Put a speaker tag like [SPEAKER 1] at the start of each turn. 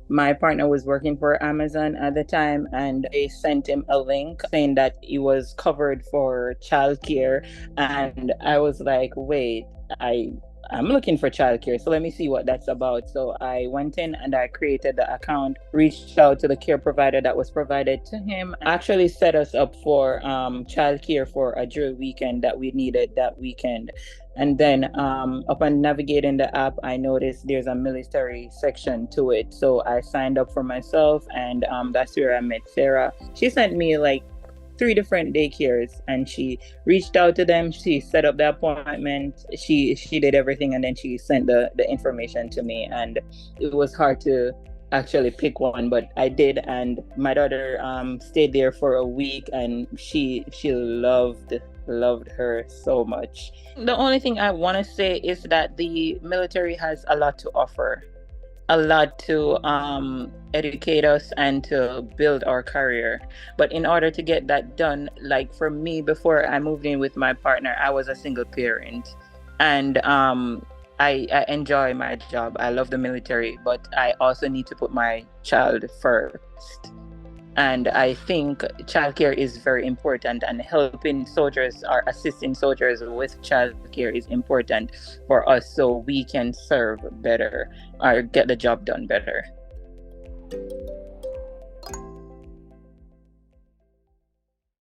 [SPEAKER 1] My partner was working for Amazon at the time, and they sent him a link saying that he was covered for childcare. And I was like, wait, I I'm looking for childcare, so let me see what that's about. So I went in and I created the account, reached out to the care provider that was provided to him, actually set us up for childcare for a jury weekend that we needed that weekend. And then upon navigating the app, I noticed there's a military section to it. So I signed up for myself, and that's where I met Sarah. She sent me like three different daycares, and she reached out to them. She set up the appointment. She did everything, and then she sent the information to me. And it was hard to actually pick one, but I did. And my daughter stayed there for a week, and she loved her so much. The only thing I want to say is that the military has a lot to offer, a lot to educate us and to build our career. But in order to get that done, like for me, before I moved in with my partner, I was a single parent, and I enjoy my job. I love the military, but I also need to put my child first. And I think childcare is very important, and helping soldiers or assisting soldiers with childcare is important for us so we can serve better or get the job done better.